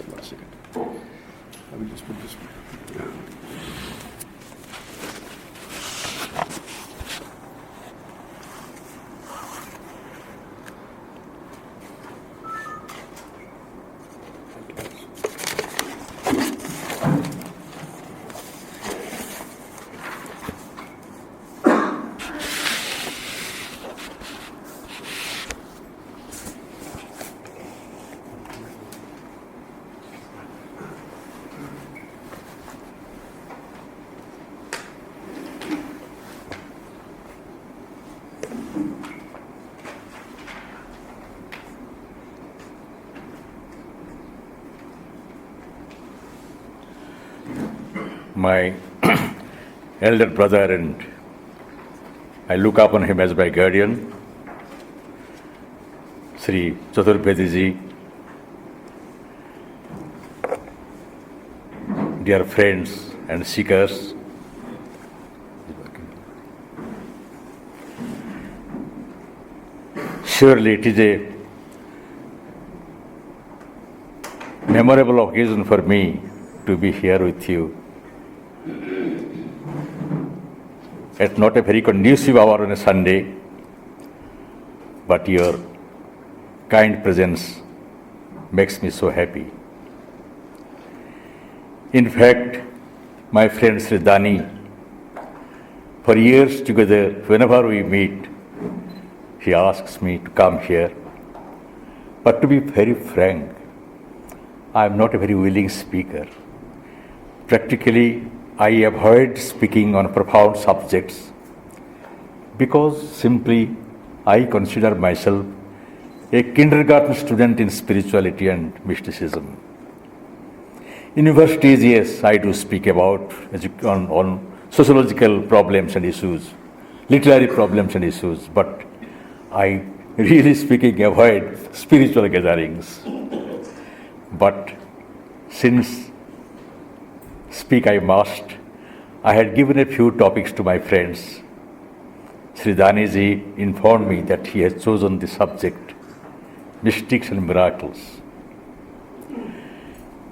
1 second. I will just put this. My elder brother, and I look upon him as my guardian, Sri Chaturvediji, dear friends and seekers, surely it is a memorable occasion for me to be here with you at not a very conducive hour on a Sunday, but your kind presence makes me so happy. In fact, my friend Sri Dani, for years together, whenever we meet, he asks me to come here. But to be very frank, I am not a very willing speaker. Practically, I avoid speaking on profound subjects because simply I consider myself a kindergarten student in spirituality and mysticism. Universities, yes, I do speak about on sociological problems and issues, literary problems and issues, but I really speaking avoid spiritual gatherings. But since speak I must, I had given a few topics to my friends. Sri Daniji informed me that he has chosen the subject, mystics and miracles.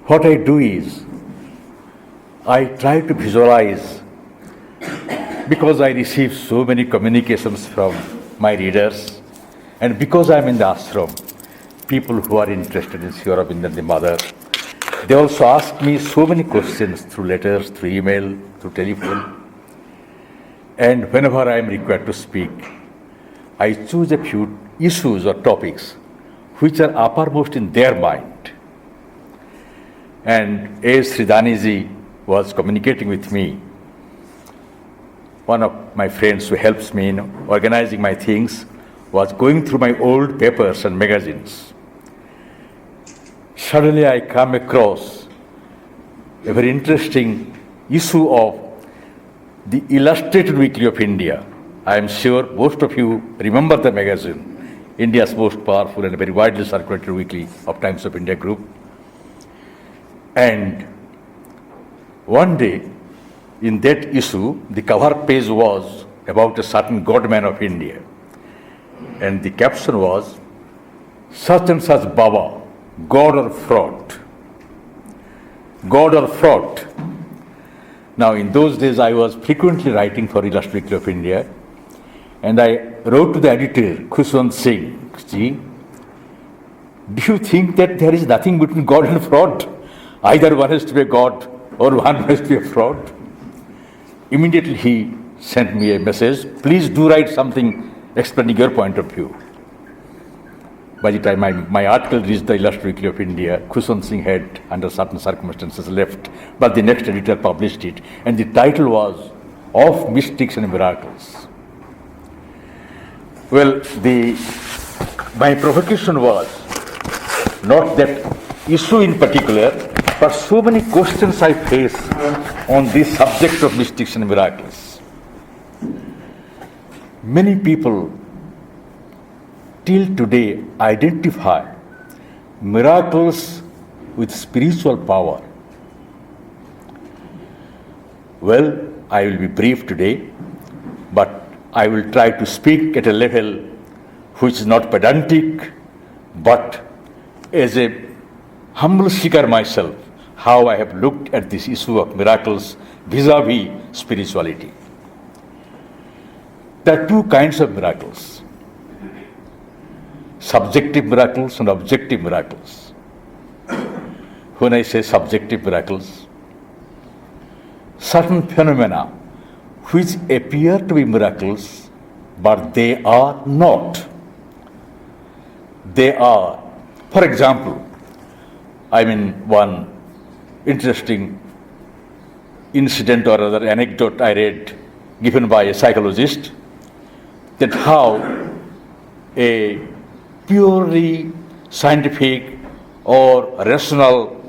What I do is, I try to visualize, because I receive so many communications from my readers, and because I am in the ashram, people who are interested in Sri Aurobindo and the Mother, they also ask me so many questions through letters, through email, through telephone. And whenever I am required to speak, I choose a few issues or topics which are uppermost in their mind. And as Sri Daniji was communicating with me, one of my friends who helps me in organizing my things was going through my old papers and magazines. Suddenly I come across a very interesting issue of the Illustrated Weekly of India. I am sure most of you remember the magazine, India's most powerful and very widely circulated weekly of Times of India group. And one day, in that issue, the cover page was about a certain godman of India. And the caption was, "Such and such Baba, God or fraud?" God or fraud? Now, in those days, I was frequently writing for Illustrated Weekly of India, and I wrote to the editor, Khushwant Singh, "Ji, do you think that there is nothing between God and fraud? Either one has to be a God or one has to be a fraud." Immediately he sent me a message, "Please do write something explaining your point of view." By the time my article reached the Illustrated Weekly of India, Khushwant Singh had, under certain circumstances, left, but the next editor published it, and the title was "Of Mystics and Miracles." Well, my provocation was not that issue in particular, but so many questions I face on this subject of mystics and miracles. Many people till today identify miracles with spiritual power. Well, I will be brief today, but I will try to speak at a level which is not pedantic, but as a humble seeker myself, how I have looked at this issue of miracles vis-a-vis spirituality. There are two kinds of miracles: subjective miracles and objective miracles. When I say subjective miracles, certain phenomena which appear to be miracles, but they are not. They are, for example, one interesting incident or other anecdote I read given by a psychologist, that how a purely scientific or rational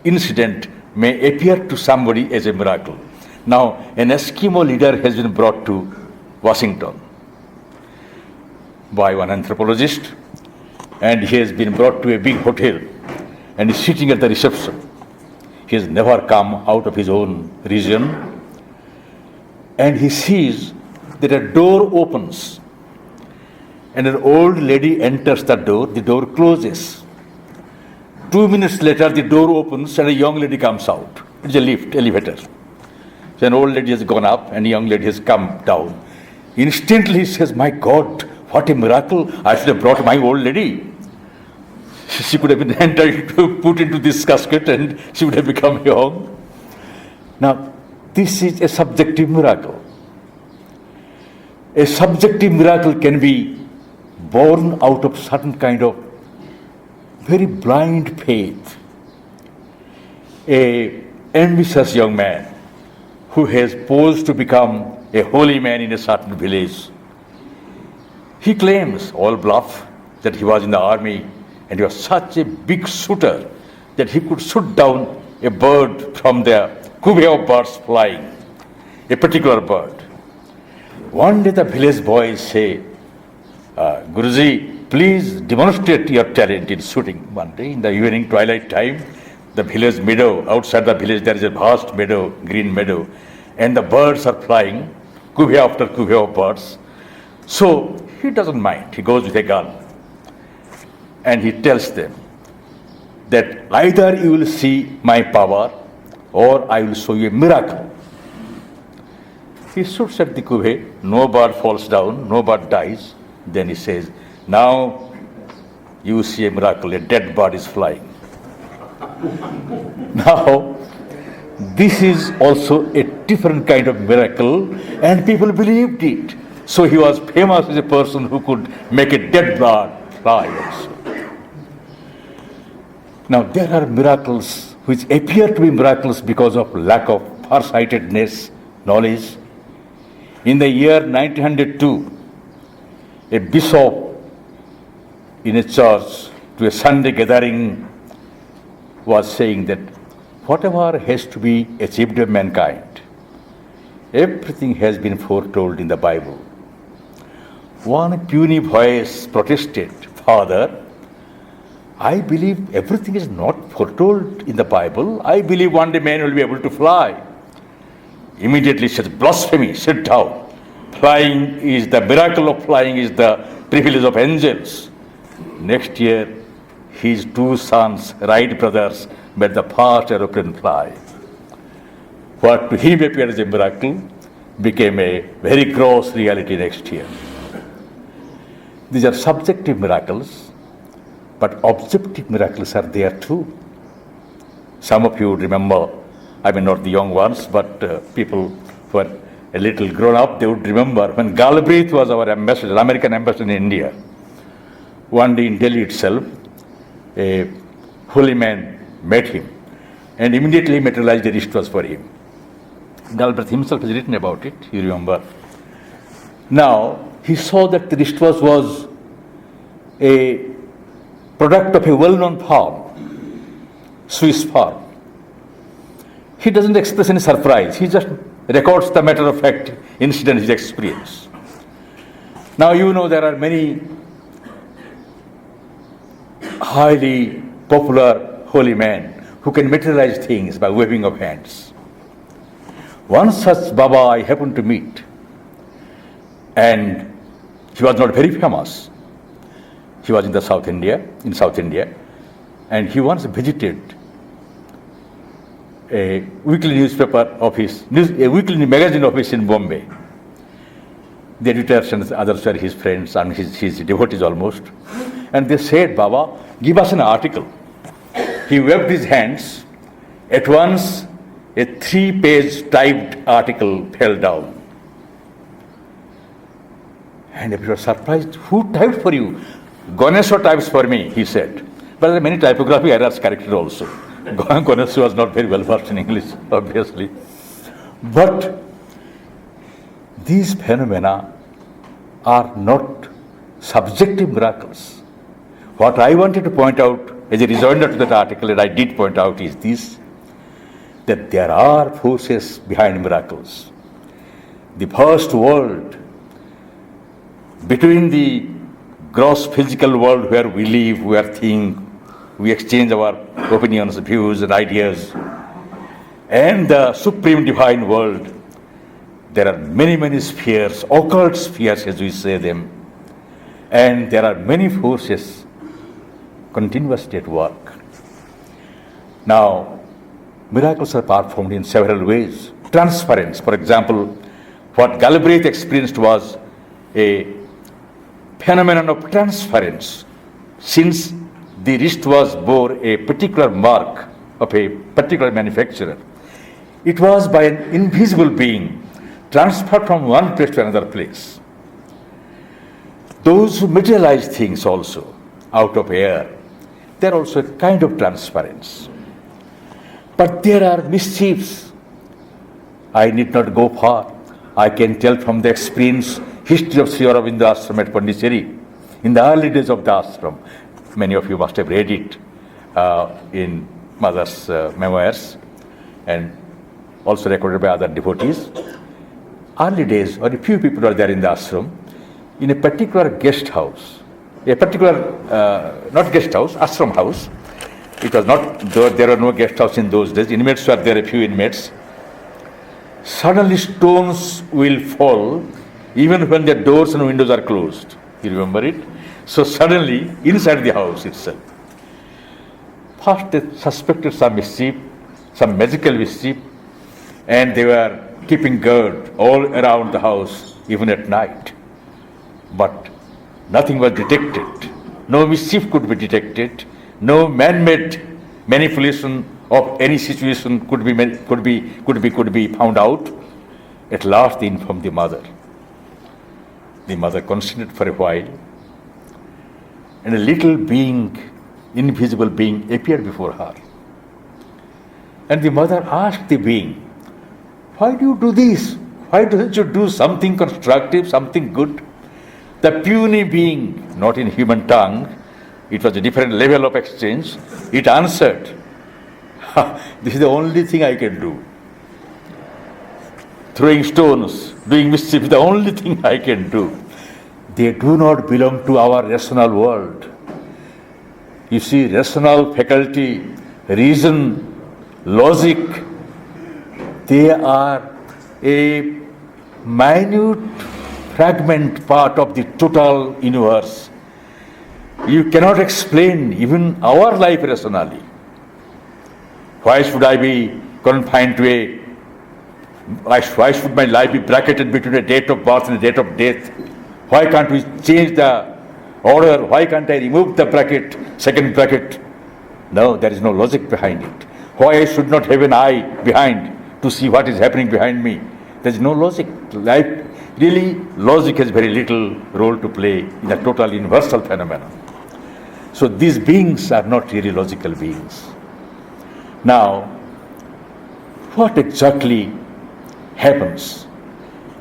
incident may appear to somebody as a miracle. Now, an Eskimo leader has been brought to Washington by one anthropologist, and he has been brought to a big hotel and is sitting at the reception. He has never come out of his own region, and he sees that a door opens and an old lady enters the door closes. 2 minutes later, the door opens and a young lady comes out. It's a elevator. So an old lady has gone up and a young lady has come down. Instantly he says, "My God, what a miracle. I should have brought my old lady. She could have been put into this casket and she would have become young." Now, this is a subjective miracle. A subjective miracle can be born out of certain kind of very blind faith. A ambitious young man who has posed to become a holy man in a certain village, he claims, all bluff, that he was in the army and he was such a big shooter that he could shoot down a bird from the covey of birds flying, a particular bird. One day the village boys say, "Guruji, please demonstrate your talent in shooting." One day in the evening twilight time, the village meadow, outside the village there is a vast meadow, green meadow, and the birds are flying, covey after covey of birds. So he doesn't mind, he goes with a gun. And he tells them that either you will see my power or I will show you a miracle. He shoots at the covey, no bird falls down, no bird dies. Then he says, "Now you see a miracle, a dead bird is flying." Now, this is also a different kind of miracle, and people believed it. So he was famous as a person who could make a dead bird fly also. Now, there are miracles which appear to be miracles because of lack of farsightedness, knowledge. In the year 1902, a bishop in a church to a Sunday gathering was saying that whatever has to be achieved by mankind, everything has been foretold in the Bible. One puny voice protested, "Father, I believe everything is not foretold in the Bible. I believe one day man will be able to fly." Immediately says, "Blasphemy, sit down. The miracle of flying is the privilege of angels." Next year, his two sons, Wright brothers, made the first aeroplane fly. What to him appeared as a miracle became a very gross reality next year. These are subjective miracles, but objective miracles are there too. Some of you remember, not the young ones, but people who are a little grown up, they would remember when Galbraith was our ambassador, American ambassador in India. One day in Delhi itself, a holy man met him and immediately materialized a wristwatch for him. Galbraith himself has written about it, you remember. Now, he saw that the wristwatch was a product of a well-known firm, Swiss firm. He doesn't express any surprise. He just records the matter-of-fact incident, his experience. Now, you know there are many highly popular holy men who can materialize things by waving of hands. One such Baba I happened to meet, and he was not very famous. He was in South India, And he once visited a weekly newspaper office, a weekly magazine office in Bombay. The editors and others were his friends and his devotees almost. And they said, Baba, give us an article. He waved his hands. At once, a 3-page typed article fell down. And everyone was surprised. Who typed for you? Ganesha types for me, he said. But there are many typography errors corrected also. Ganesha was not very well versed in English, obviously. But these phenomena are not subjective miracles. What I wanted to point out as a rejoinder to that article, and I did point out, is this, that there are forces behind miracles. The first world, between the gross physical world where we live, we are think, we exchange our opinions, views and ideas, and the supreme divine world, there are many spheres, occult spheres as we say them, and there are many forces continuously at work. Now, miracles are performed in several ways. Transference, for example, what Galbraith experienced was a phenomenon of transference. Since the wrist bore a particular mark of a particular manufacturer, it was by an invisible being transferred from one place to another place. Those who materialize things also out of air, they are also a kind of transference. But there are mischiefs. I need not go far. I can tell from the experience, history of Sri Aurobindo ashram at Pondicherry. In the early days of the ashram, many of you must have read it in Mother's memoirs and also recorded by other devotees. Early days, only few people were there in the ashram. In a particular guest house, a particular, not guest house, ashram house. It was not, there were no guest house in those days. Inmates were there, a few inmates. Suddenly stones will fall even when the doors and windows are closed. You remember it? So suddenly, inside the house itself. First they suspected some mischief, some magical mischief, and they were keeping guard all around the house, even at night. But nothing was detected. No mischief could be detected. No man-made manipulation of any situation could be found out. At last, they informed the mother. The mother considered for a while, and a little being, invisible being, appeared before her. And the mother asked the being, "Why do you do this? Why don't you do something constructive, something good?" The puny being, not in human tongue, it was a different level of exchange, it answered, "This is the only thing I can do. Throwing stones, doing mischief is the only thing I can do. They do not belong to our rational world." You see, rational faculty, reason, logic, they are a minute fragment part of the total universe. You cannot explain even our life rationally. Why should I be confined to why should my life be bracketed between a date of birth and a date of death? Why can't we change the order? Why can't I remove the bracket, second bracket? No, there is no logic behind it. Why I should not have an eye behind to see what is happening behind me? There is no logic. Life, really, logic has very little role to play in the total universal phenomenon. So these beings are not really logical beings. Now, what exactly happens?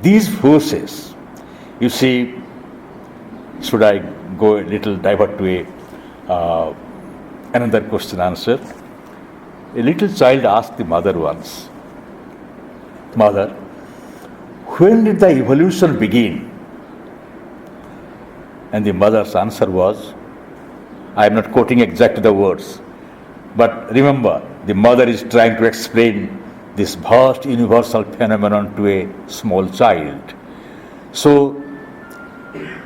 These forces, you see, should I go a little divert to another question answer? A little child asked the mother once, "Mother, when did the evolution begin?" And the mother's answer was, I am not quoting exactly the words, but remember, the mother is trying to explain this vast universal phenomenon to a small child. So,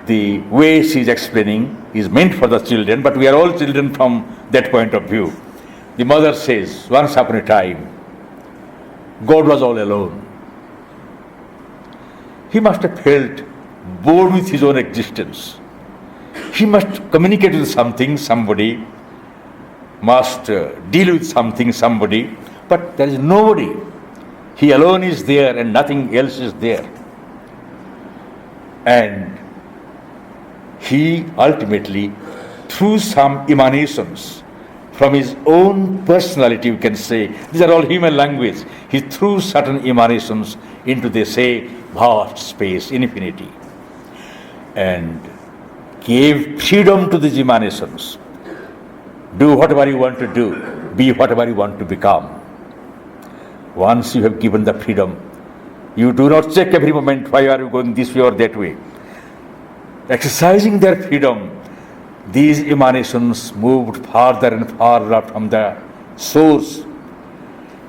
the way she is explaining, is meant for the children, but we are all children from that point of view. The mother says, once upon a time, God was all alone. He must have felt bored with his own existence. He must communicate with something, somebody, must deal with something, somebody, but there is nobody. He alone is there and nothing else is there. And he ultimately, through some emanations from his own personality, you can say, these are all human language, he threw certain emanations into the, say, vast space, infinity, and gave freedom to these emanations. Do whatever you want to do, be whatever you want to become. Once you have given the freedom, you do not check every moment, why are you going this way or that way. Exercising their freedom, these emanations moved farther and farther from the source.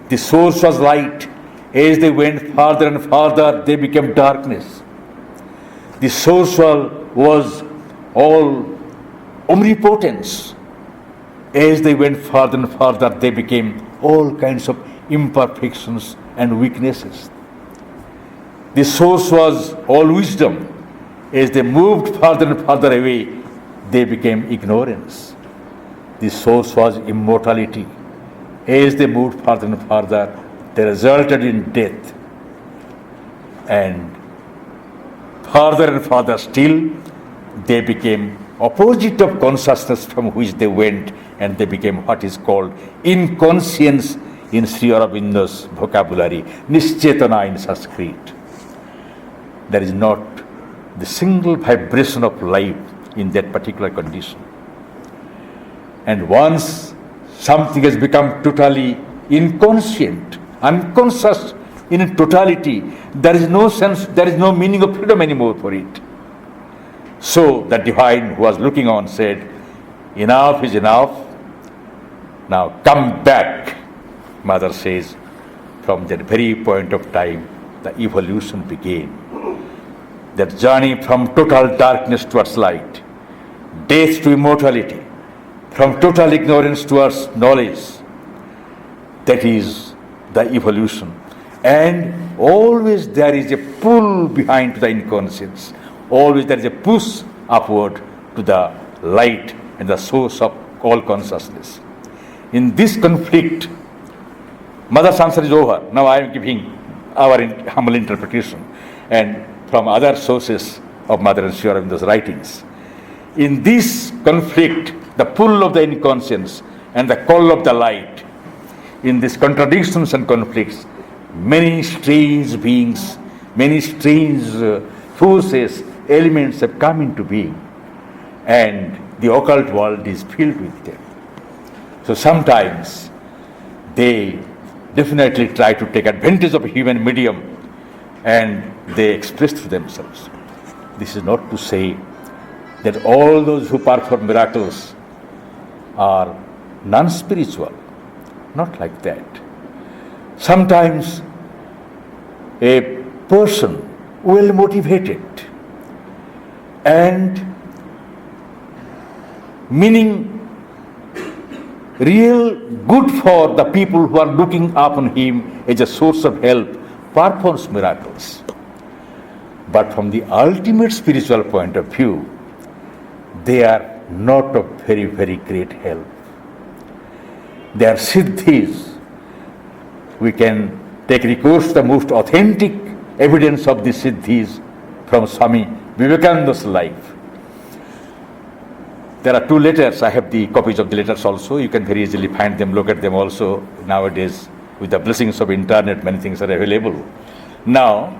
The source was light. As they went farther and farther, they became darkness. The source was all omnipotence. As they went farther and farther, they became all kinds of imperfections and weaknesses. The source was all wisdom. As they moved farther and farther away, they became ignorance. The source was immortality. As they moved farther and farther, they resulted in death. And farther and farther still, they became opposite of consciousness from which they went, and they became what is called inconscience in Sri Aurobindo's vocabulary, nischetana in Sanskrit. There is not the single vibration of life in that particular condition. And once something has become totally inconscient, unconscious in totality, there is no sense, there is no meaning of freedom anymore for it. So the divine who was looking on said, enough is enough, now come back. Mother says, from that very point of time, the evolution began. That journey from total darkness towards light, death to immortality, from total ignorance towards knowledge, that is the evolution. And always there is a pull behind to the inconscience. Always there is a push upward to the light and the source of all consciousness. In this conflict, Mother's answer is over. Now I am giving our humble interpretation and from other sources of Mother and Sri Aurobindo's writings. In this conflict, the pull of the inconscience and the call of the light, in these contradictions and conflicts, many strange beings, many strange forces, elements have come into being, and the occult world is filled with them. So sometimes they definitely try to take advantage of a human medium and they express to themselves. This is not to say that all those who perform miracles are non-spiritual. Not like that. Sometimes a person well motivated and meaning real good for the people who are looking upon him as a source of help performs miracles. But from the ultimate spiritual point of view, they are not of very, very great help. They are siddhis. We can take recourse to the most authentic evidence of the siddhis from Swami Vivekananda's life. There are two letters. I have the copies of the letters also. You can very easily find them, look at them also. Nowadays, with the blessings of internet, many things are available. Now,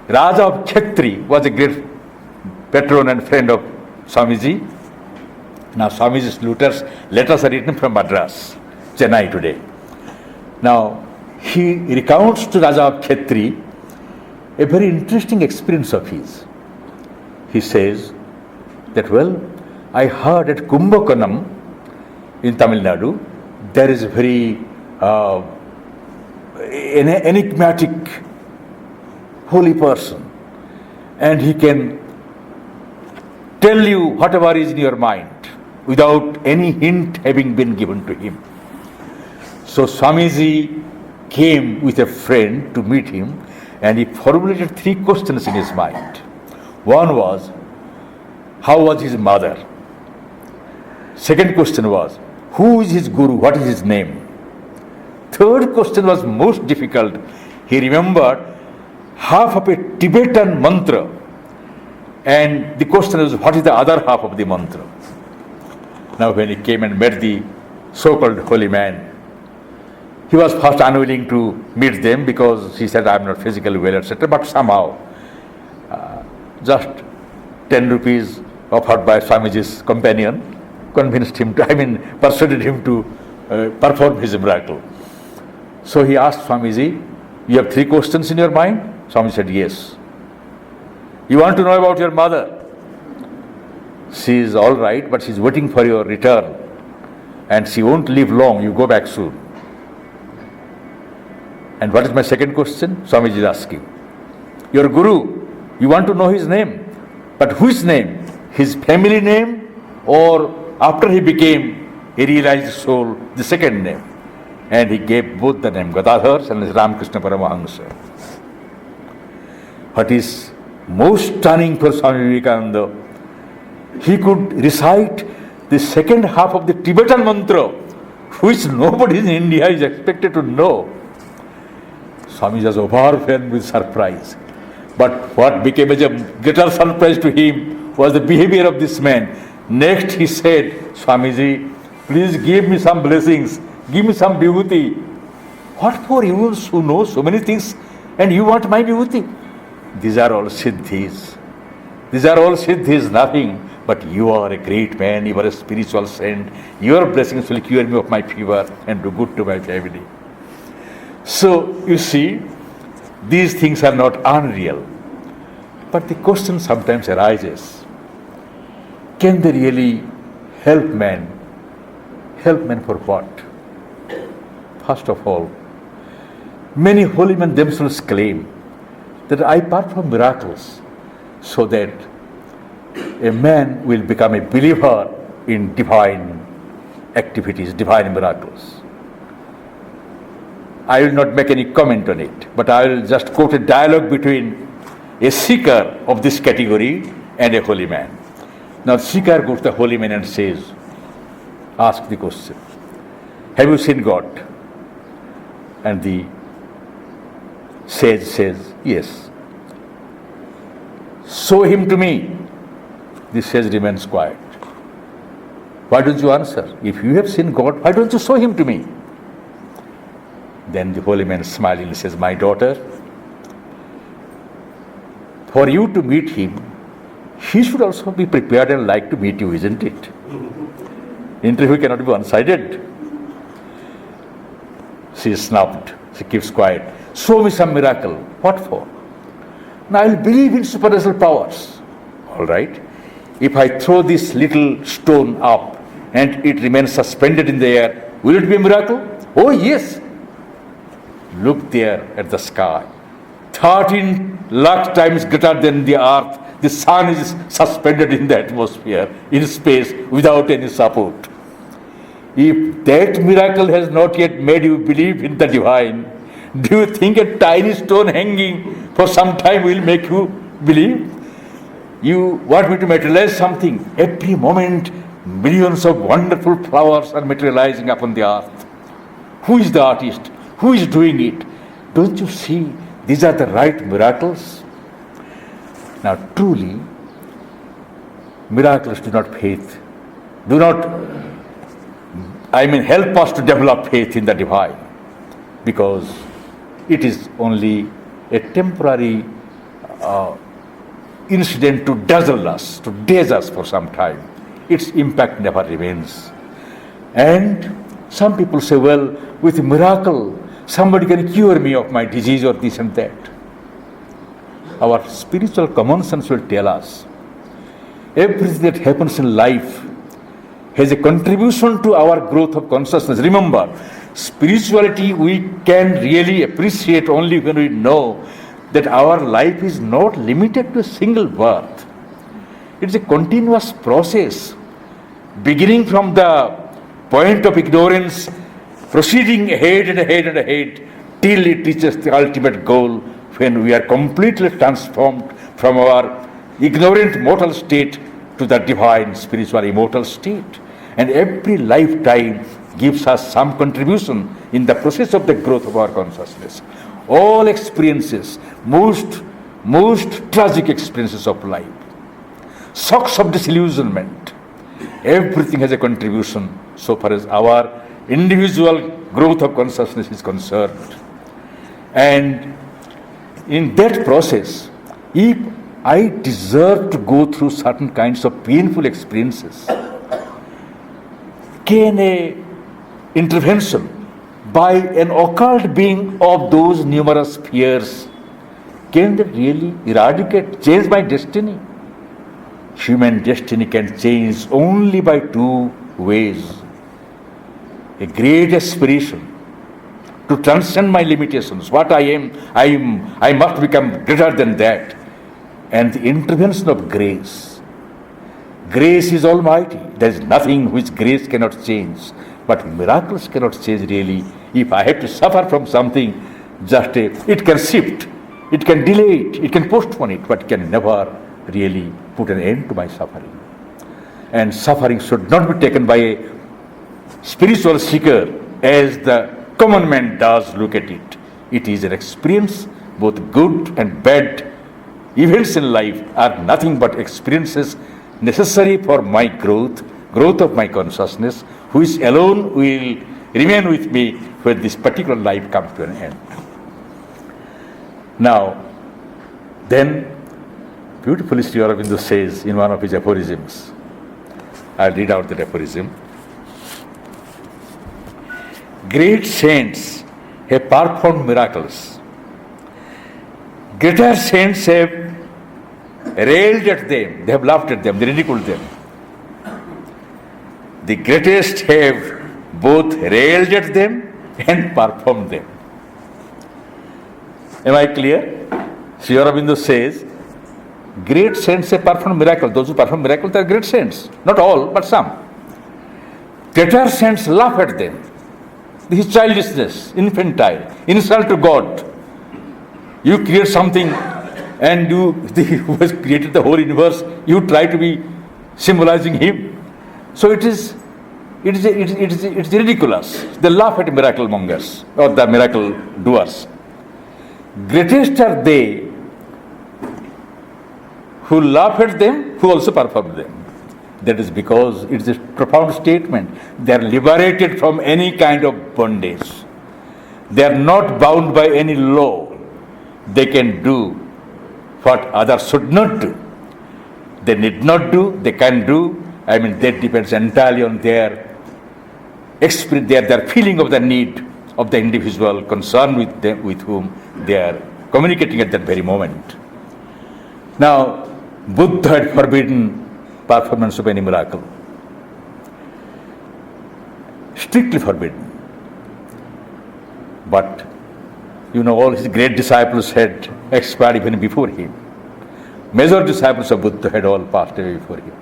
Raja of Khetri was a great patron and friend of Swamiji. Now, Swamiji's letters are written from Madras, Chennai today. Now, he recounts to Raja of Khetri a very interesting experience of his. He says that, well, I heard at Kumbakonam in Tamil Nadu, there is a very enigmatic holy person, and he can tell you whatever is in your mind without any hint having been given to him. So Swamiji came with a friend to meet him, and he formulated 3 questions in his mind. One was, how was his mother? Second question was, who is his guru? What is his name? Third question was most difficult. He remembered half of a Tibetan mantra, and the question was, what is the other half of the mantra? Now when he came and met the so-called holy man, he was first unwilling to meet them because he said, I am not physically well, etc. But somehow, just 10 rupees offered by Swamiji's companion convinced him to, persuaded him to perform his miracle. So he asked Swamiji, you have 3 questions in your mind? Swamiji said, yes. You want to know about your mother? She is all right, but she is waiting for your return. And she won't live long, you go back soon. And what is my second question? Swamiji is asking. Your guru, you want to know his name. But which name? His family name, or after he became a realized soul, the second name? And he gave both the name, Gadadhar and Ramakrishna Paramahansa. What is most stunning for Swami Vivekananda, he could recite the second half of the Tibetan mantra, which nobody in India is expected to know. Swami was overwhelmed with surprise. But what became a greater surprise to him was the behavior of this man. Next he said, Swamiji, please give me some blessings, give me some vibhuti. What for you who know so many things and you want my vibhuti? These are all siddhis. These are all siddhis, nothing. But you are a great man, you are a spiritual saint. Your blessings will cure me of my fever and do good to my family. So, you see, these things are not unreal. But the question sometimes arises, can they really help man? Help man for what? First of all, many holy men themselves claim that I perform miracles so that a man will become a believer in divine activities, divine miracles. I will not make any comment on it, but I will just quote a dialogue between a seeker of this category and a holy man. Now, seeker goes to the holy man and says, ask the question, have you seen God? And the sage says, yes. Show him to me. The sage remains quiet. Why don't you answer? If you have seen God, why don't you show him to me? Then the holy man smilingly says, my daughter, for you to meet him, he should also be prepared and like to meet you, isn't it? Interview cannot be one-sided. She is snubbed. She keeps quiet. Show me some miracle. What for? Now I will believe in supernatural powers. All right. If I throw this little stone up and it remains suspended in the air, will it be a miracle? Oh yes. Look there at the sky. 13 lakh times greater than the earth. The sun is suspended in the atmosphere, in space, without any support. If that miracle has not yet made you believe in the divine, do you think a tiny stone hanging for some time will make you believe? You want me to materialize something. Every moment, millions of wonderful flowers are materializing upon the earth. Who is the artist? Who is doing it? Don't you see? These are the right miracles. Now, truly, miracles do not help us to develop faith in the divine, because it is only a temporary incident to dazzle us, to daze us for some time. Its impact never remains. And some people say, well, with a miracle, somebody can cure me of my disease or this and that. Our spiritual common sense will tell us everything that happens in life has a contribution to our growth of consciousness. Remember, spirituality we can really appreciate only when we know that our life is not limited to a single birth. It's a continuous process, beginning from the point of ignorance, proceeding ahead and ahead and ahead, till it reaches the ultimate goal when we are completely transformed from our ignorant mortal state to the divine spiritual immortal state. And every lifetime gives us some contribution in the process of the growth of our consciousness. All experiences, most tragic experiences of life, shocks of disillusionment, everything has a contribution so far as our individual growth of consciousness is concerned. And in that process, if I deserve to go through certain kinds of painful experiences, can a intervention by an occult being of those numerous fears, can that really eradicate, change my destiny? Human destiny can change only by two ways. A great aspiration to transcend my limitations. What I am, I must become greater than that. And the intervention of grace. Grace is almighty. There is nothing which grace cannot change. But miracles cannot change really. If I have to suffer from something, it can shift, it can delay it, it can postpone it, but it can never really put an end to my suffering. And suffering should not be taken by a spiritual seeker as the common man does look at it. It is an experience, both good and bad. Events in life are nothing but experiences necessary for my growth of my consciousness, which alone will remain with me when this particular life comes to an end. Now, then, beautifully Sri Aurobindo says in one of his aphorisms, I'll read out that aphorism. Great saints have performed miracles. Greater saints have railed at them, they have laughed at them, they ridiculed them. The greatest have both railed at them and performed them. Am I clear? Sri Aurobindo says, great saints have performed miracles. Those who perform miracles are great saints. Not all, but some. Greater saints laugh at them. This is childishness, infantile, insult to God. You create something and who has created the whole universe, you try to be symbolizing Him. So it is ridiculous. They laugh at miracle mongers or the miracle doers. Greatest are they who laugh at them, who also perform them. That is because it is a profound statement. They are liberated from any kind of bondage. They are not bound by any law. They can do what others should not do. They need not do, they can do. That depends entirely on their experience, their feeling of the need of the individual concerned with them, with whom they are communicating at that very moment. Now, Buddha had forbidden performance of any miracle. Strictly forbidden. But, all his great disciples had expired even before him. Major disciples of Buddha had all passed away before him.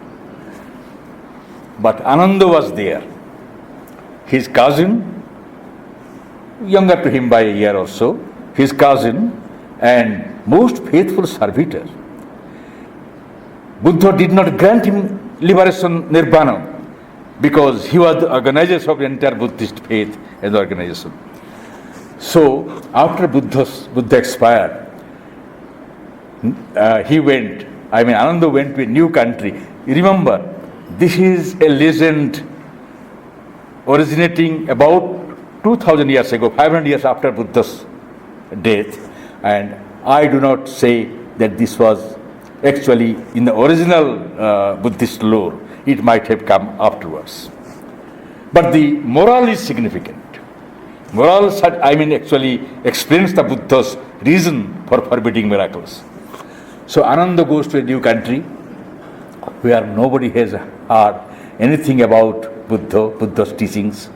But Ananda was there. His cousin, younger to him by a year or so, his cousin and most faithful servitor. Buddha did not grant him liberation nirvana because he was the organizer of the entire Buddhist faith and organization. So, after Buddha expired, Ananda went to a new country. Remember, this is a legend originating about 2000 years ago, 500 years after Buddha's death. And I do not say that this was actually in the original Buddhist lore. It might have come afterwards. But the moral is significant. Moral, actually explains the Buddha's reason for forbidding miracles. So Ananda goes to a new country where nobody has heard anything about Buddha's teachings.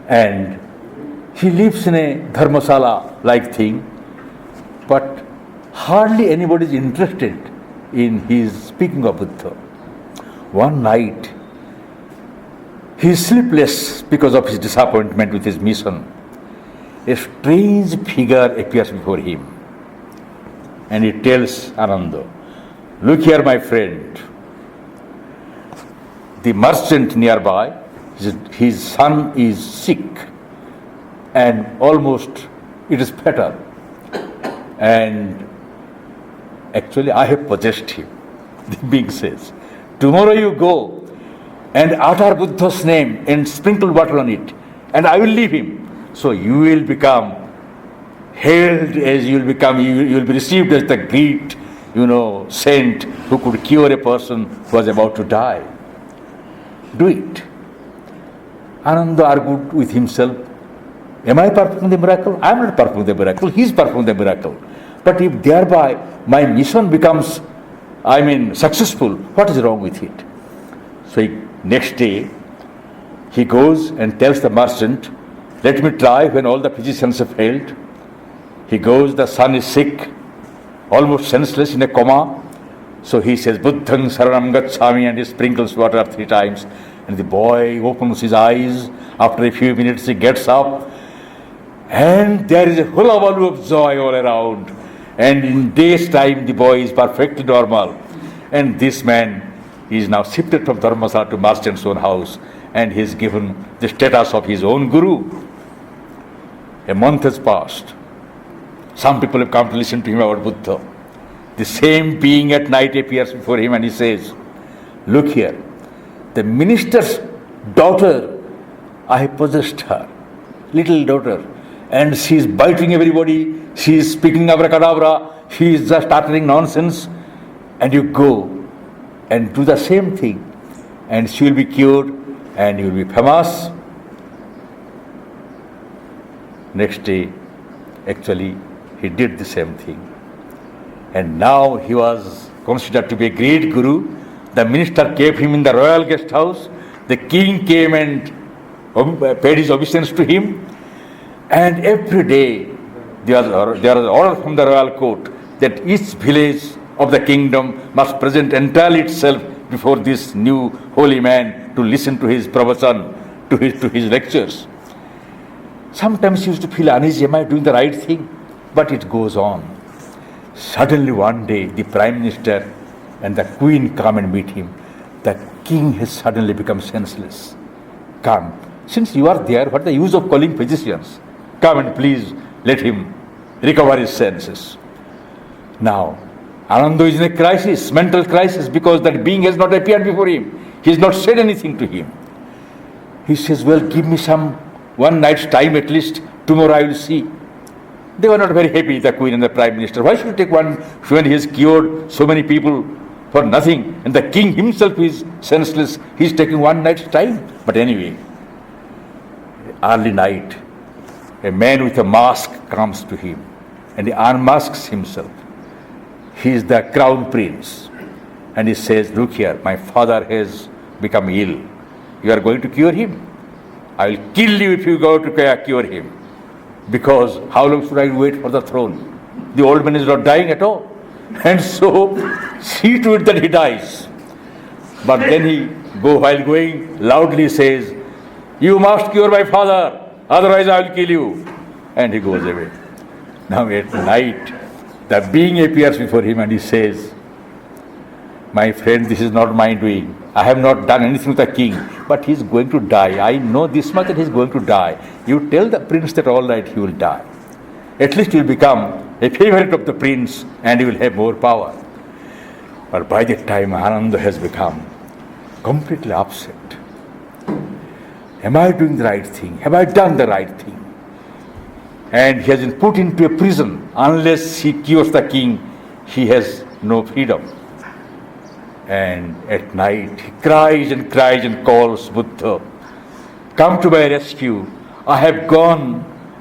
And he lives in a dharmasala-like thing, but hardly anybody is interested in his speaking of Buddha. One night, he is sleepless because of his disappointment with his mission. A strange figure appears before him, and he tells Ananda, "Look here, my friend. The merchant nearby, his son is sick, and almost it is fatal. And actually, I have possessed him." The being says, "Tomorrow you go and utter Buddha's name and sprinkle water on it, and I will leave him. So you will become hailed as you will be received as the great, saint who could cure a person who was about to die. Do it." Ananda argued with himself, "Am I performing the miracle? I am not performing the miracle. He is performing the miracle. But if thereby my mission becomes, successful, what is wrong with it?" So next day, he goes and tells the merchant, "Let me try when all the physicians have failed." He goes, the son is sick, almost senseless, in a coma. So he says, "Buddhang saranam gacchami," and he sprinkles water 3 times. And the boy opens his eyes. After a few minutes, he gets up. And there is a hullabaloo of joy all around. And in days' time, the boy is perfectly normal. And this man is now shifted from Dharmasala to merchant's own house. And he is given the status of his own guru. A month has passed. Some people have come to listen to him about Buddha. The same being at night appears before him and he says, "Look here, the minister's daughter, I have possessed her, little daughter, and she is biting everybody, she is speaking abracadabra, she is just uttering nonsense, and you go and do the same thing, and she will be cured, and you will be famous." Next day, actually, he did the same thing. And now he was considered to be a great guru. The minister kept him in the royal guest house. The king came and paid his obeisance to him. And every day there was order from the royal court that each village of the kingdom must present entirely itself before this new holy man to listen to his pravachan, to his lectures. Sometimes he used to feel uneasy, am I doing the right thing? But it goes on. Suddenly one day the prime minister and the queen come and meet him. The king has suddenly become senseless. "Come, since you are there, what is the use of calling physicians? Come and please let him recover his senses." Now, Ananda is in a crisis, mental crisis, because that being has not appeared before him. He has not said anything to him. He says, "Well, give me one night's time at least. Tomorrow I will see." They were not very happy, the queen and the prime minister. Why should you take one when he has cured so many people for nothing? And the king himself is senseless. He is taking one night's time. But anyway, early night, a man with a mask comes to him and he unmasks himself. He is the crown prince. And he says, "Look here, my father has become ill. You are going to cure him? I will kill you if you go to cure him. Because how long should I wait for the throne? The old man is not dying at all. And so, see to it that he dies." But then he, while going, loudly says, "You must cure my father, otherwise I will kill you." And he goes away. Now at night, the being appears before him and he says, "My friend, this is not my doing. I have not done anything to the king, but he is going to die. I know this much that he is going to die. You tell the prince that all right, he will die. At least you will become a favorite of the prince and you will have more power." But by that time, Ananda has become completely upset. Am I doing the right thing? Have I done the right thing? And he has been put into a prison. Unless he cures the king, he has no freedom. And at night, he cries and cries and calls Buddha, "Come to my rescue. I have gone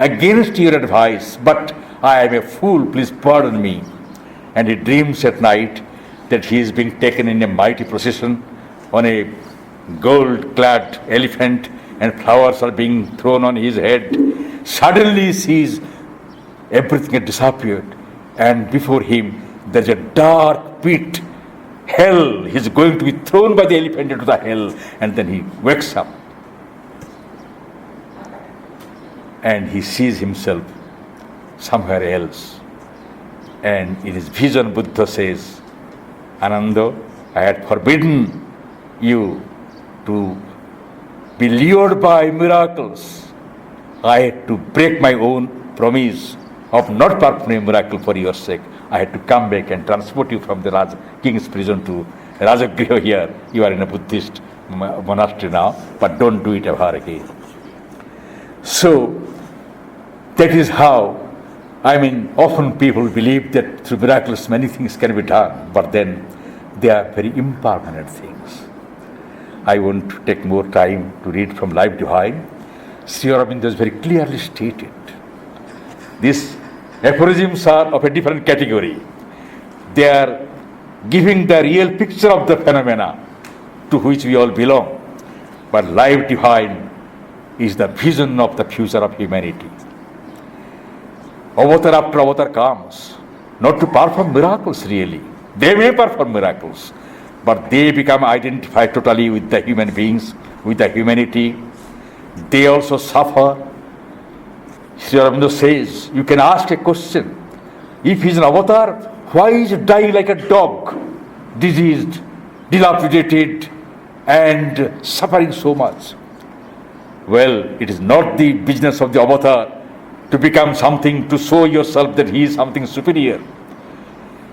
against your advice, but I am a fool. Please pardon me." And he dreams at night that he is being taken in a mighty procession on a gold-clad elephant and flowers are being thrown on his head. Suddenly he sees everything had disappeared, and before him there is a dark pit hell. He's going to be thrown by the elephant into the hell, and then he wakes up. And he sees himself somewhere else. And in his vision, Buddha says, Ananda, I had forbidden you to be lured by miracles. I had to break my own promise of not performing a miracle for your sake. I had to come back and transport you from the king's prison to Rajagriha here. You are in a Buddhist monastery now, but don't do it ever again. So, that is how, often people believe that through miracles many things can be done, but then they are very impermanent things. I want to take more time to read from Life Divine. Sri Aurobindo is very clearly stated. These aphorisms are of a different category. They are giving the real picture of the phenomena to which we all belong. But Life Divine is the vision of the future of humanity. Avatar after avatar comes, not to perform miracles really. They may perform miracles, but they become identified totally with the human beings, with the humanity. They also suffer. Sri Aurobindo says, you can ask a question. If he is an avatar, why is he dying like a dog, diseased, dilapidated, and suffering so much? Well, it is not the business of the avatar to become something, to show yourself that he is something superior.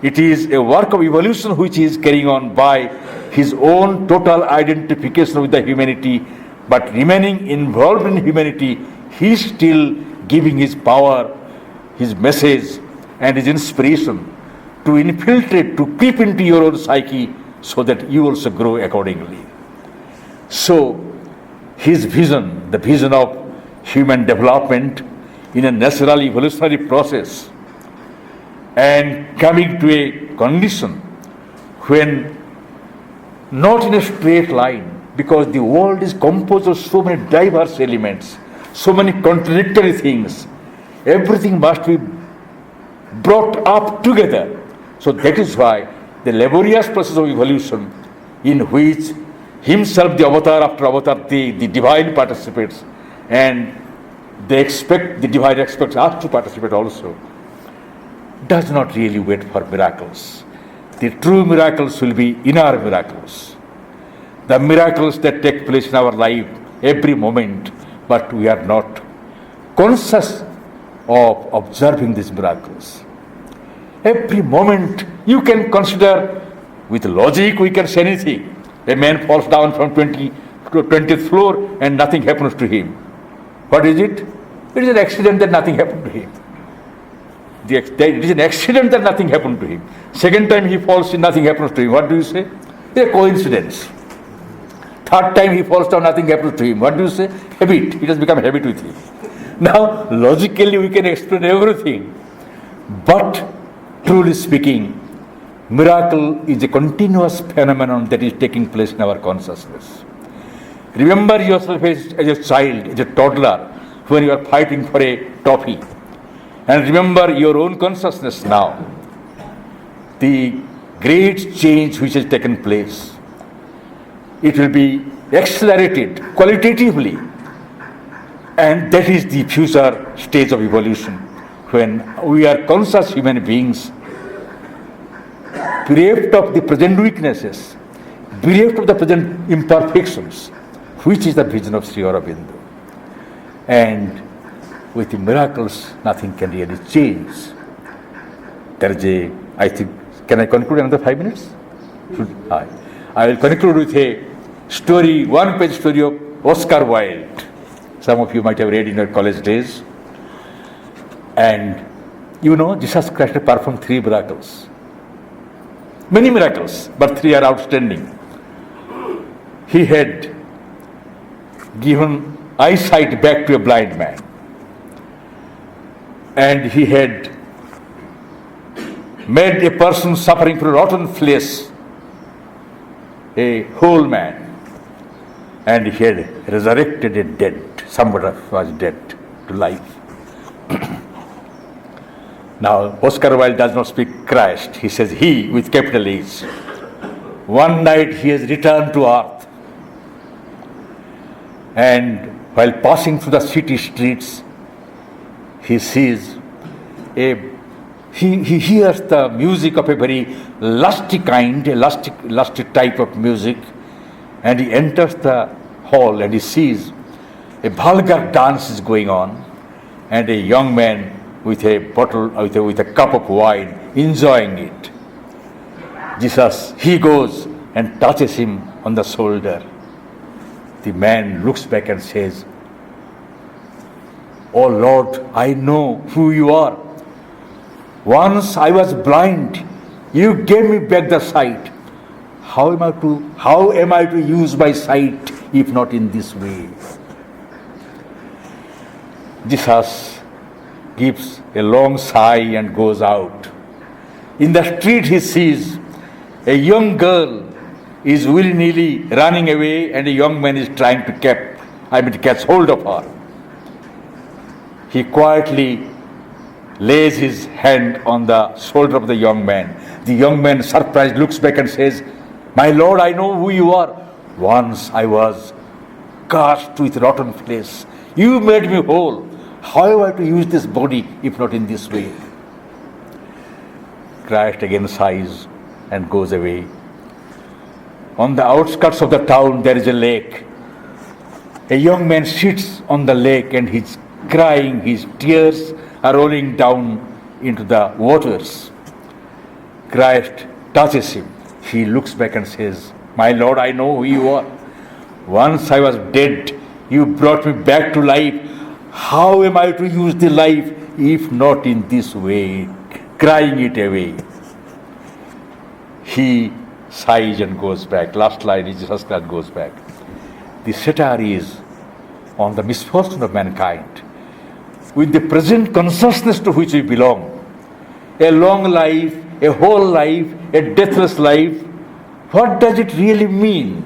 It is a work of evolution which he is carrying on by his own total identification with the humanity, but remaining involved in humanity, he is still giving his power, his message, and his inspiration to infiltrate, to creep into your own psyche so that you also grow accordingly. So, his vision, the vision of human development in a natural evolutionary process, and coming to a condition when not in a straight line, because the world is composed of so many diverse elements, so many contradictory things, everything must be brought up together. So that is why the laborious process of evolution, in which himself, the avatar after avatar, the divine participates, and the divine expects us to participate also, does not really wait for miracles. The true miracles will be inner miracles. The miracles that take place in our life every moment, but we are not conscious of observing these miracles. Every moment you can consider, with logic we can say anything. A man falls down from 20th floor and nothing happens to him. What is it? It is an accident that nothing happened to him. It is an accident that nothing happened to him. Second time he falls and nothing happens to him. What do you say? It is a coincidence. Third time he falls down, nothing happens to him. What do you say? Habit. It has become habit with him. Now, logically we can explain everything. But, truly speaking, miracle is a continuous phenomenon that is taking place in our consciousness. Remember yourself as a child, as a toddler, when you are fighting for a toffee. And remember your own consciousness now. The great change which has taken place, it will be accelerated qualitatively. And that is the future stage of evolution, when we are conscious human beings, bereft of the present weaknesses, bereft of the present imperfections, which is the vision of Sri Aurobindo. And with the miracles, nothing can really change. There is I think, can I conclude another 5 minutes? I will conclude with a story, one-page story of Oscar Wilde. Some of you might have read in your college days. And you know, Jesus Christ performed 3 miracles. Many miracles, but 3 are outstanding. He had given eyesight back to a blind man. And he had made a person suffering from rotten flesh a whole man. And he had resurrected a dead, somebody was dead, to life. Now, Oscar Wilde does not speak Christ. He says he with capital H. One night he has returned to earth, and while passing through the city streets, he sees he hears the music of a very lusty kind, a lusty type of music, and he enters the hall and he sees a vulgar dance is going on, and a young man with a bottle, with a cup of wine, enjoying it. He goes and touches him on the shoulder. The man looks back and says, "Oh Lord, I know who you are. Once I was blind, you gave me back the sight. How am I to use my sight if not in this way?" Jesus gives a long sigh and goes out. In the street he sees a young girl is willy-nilly running away, and a young man is trying to catch hold of her. He quietly lays his hand on the shoulder of the young man. The young man, surprised, looks back and says, "My Lord, I know who you are. Once I was cursed with rotten flesh. You made me whole. How am I to use this body if not in this way?" Christ again sighs and goes away. On the outskirts of the town there is a lake. A young man sits on the lake and he's crying, his tears are rolling down into the waters. Christ touches him. He looks back and says, "My Lord, I know who you are. Once I was dead, you brought me back to life. How am I to use the life if not in this way?" Crying it away. He sighs and goes back. Last line is Jesus Christ goes back. The satire is on the misfortune of mankind. With the present consciousness to which we belong, a long life, a whole life, a deathless life, what does it really mean?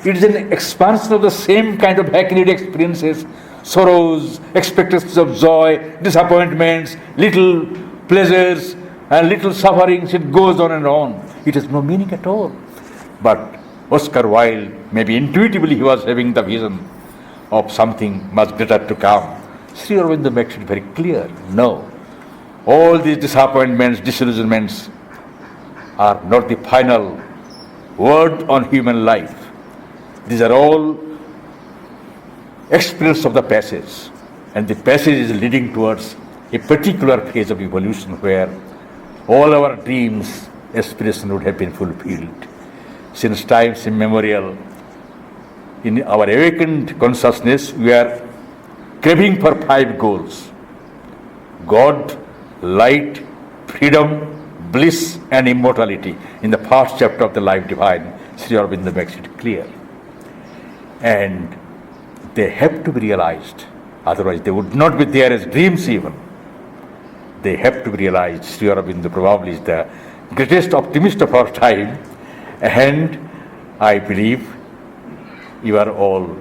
It is an expansion of the same kind of hackneyed experiences, sorrows, expectations of joy, disappointments, little pleasures and little sufferings. It goes on and on. It has no meaning at all. But Oscar Wilde, maybe intuitively he was having the vision of something much greater to come. Sri Aurobindo makes it very clear. No, all these disappointments, disillusionments are not the final word on human life. These are all experience of the passage, and the passage is leading towards a particular phase of evolution where all our dreams, aspirations would have been fulfilled. Since times immemorial, in our awakened consciousness, we are craving for 5 goals: God, light, freedom, bliss and immortality. In the first chapter of the Life Divine, Sri Aurobindo makes it clear. And they have to be realized, otherwise they would not be there as dreams even. They have to be realized. Sri Aurobindo probably is the greatest optimist of our time, and I believe you are all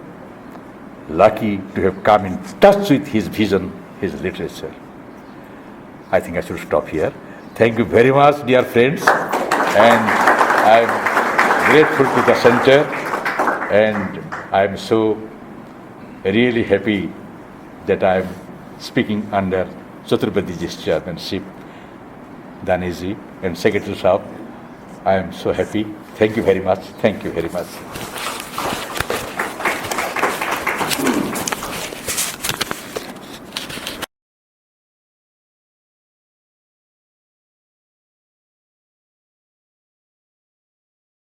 lucky to have come in touch with his vision, his literature. I think I should stop here. Thank you very much, dear friends, and I am grateful to the center, and I am so really happy that I am speaking under Chaturvediji's chairmanship, Daniji and Secretary Saab. I am so happy. Thank you very much. Thank you very much.